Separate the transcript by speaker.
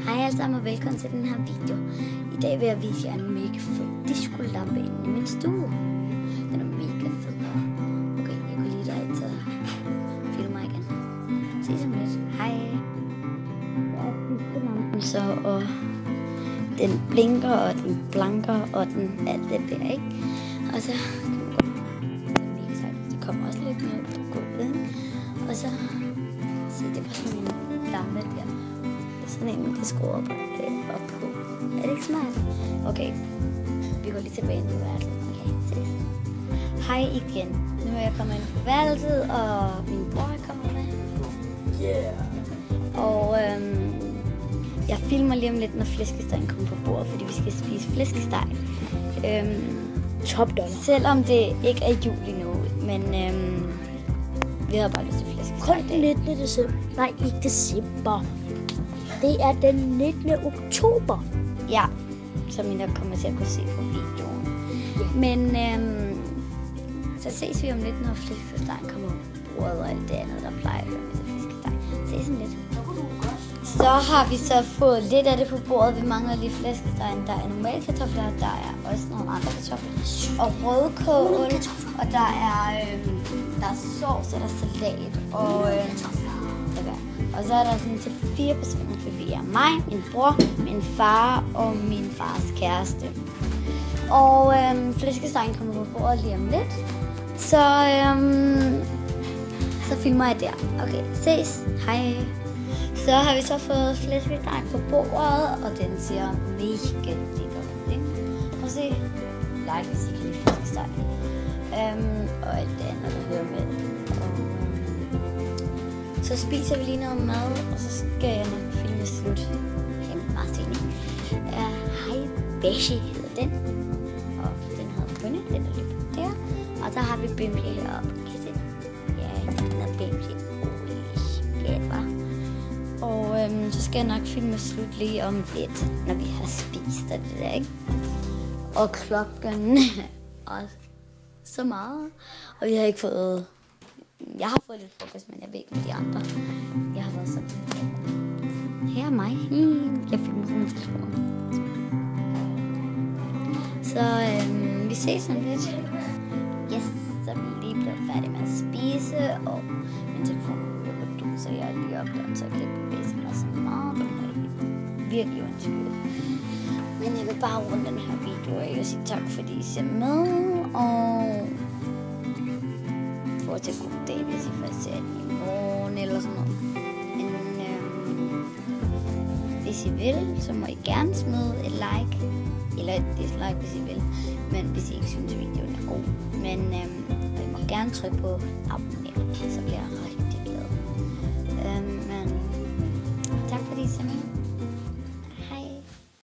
Speaker 1: Hej alle sammen og velkommen til den her video. I dag vil jeg vise jer en mega fed disco-lampe inde i min stue. Den er mega fed. Okay, jeg går lige derind til filmer igen. Se som lidt. Hej. Der er disco-lampen så, og den blinker, og den blanker, og den alt det der, ikke? Og så mega sejt. Det kommer også lidt ned på gulvet, ikke? Og så se, det var sådan en lampe der. Sådan en, man kan skrue op på. Er det ikke smart? Okay, vi går lige tilbage ind på værelset. Okay, ses. Hej igen. Nu er jeg kommet ind på værelset, og min bror er kommet med.
Speaker 2: Yeah.
Speaker 1: Og jeg filmer lige om lidt, når flæskestegen kommer på bordet, fordi vi skal spise flæskesteg.
Speaker 2: Top dollar.
Speaker 1: Selvom det ikke er jul endnu, men vi havde bare lyst til flæskesteg.
Speaker 2: Kun den 19. december. Nej, ikke december. Det er den 19. oktober.
Speaker 1: Ja, som I nok kommer til at kunne se på videoen. Yeah. Men så ses vi om lidt, når flæskestegen kommer på bordet og alt det andet, der plejer at høre med til flæskesteg. Ses om lidt. Så har vi så fået lidt af det på bordet. Vi mangler lige flæskestegen. Der er normale kartofler, der er også nogle andre kartofler. Og rødkål, og der er sovs, og der er salat, og så er der sådan til 4 personer, for vi er mig, min bror, min far og min fars kæreste. Og flæskestegen kommer på bordet lige om lidt. Så filmer jeg der. Okay, ses. Hej. Så har vi så fået flæskestegen på bordet, og den ser mega lækker ud, ikke? Prøv at se. Like, hvis I kan lide flæskesteg. Og alt det andet, der hører med. Så spiser vi lige noget mad, og så skal jeg nok filme slut. Helt meget sent. Hej Beshi hedder den. Og den hedder Brynne, den er lige på der. Og så har vi Bimli heroppe. Kan I se? Ja, den er Bimli. Ja, hva? Og så skal jeg nok filme slut lige om lidt, når vi har spist og det der, ikke? Og klokken også så meget. Og vi har ikke fået... Jeg har fået lidt frokost, men jeg ved ikke med de andre. Jeg har været sådan. Her er mig. Jeg filmer på min telefon. Så vi ses om lidt. Yes, så er vi lige blevet færdige med at spise. Og min telefon er på du, så jeg er lige opdaget, så jeg kan ikke bevæge mig sådan meget. Den er virkelig undskyldt. Men jeg vil bare runde den her video, og jeg vil sige tak, fordi I ser med. Og til god dag, hvis I først ser den i morgen eller sådan noget. Men hvis I vil, så må I gerne smide et like, eller et dislike, hvis I vil. Men hvis I ikke synes, at videoen er god. Men I må gerne trykke på abonner, så bliver jeg rigtig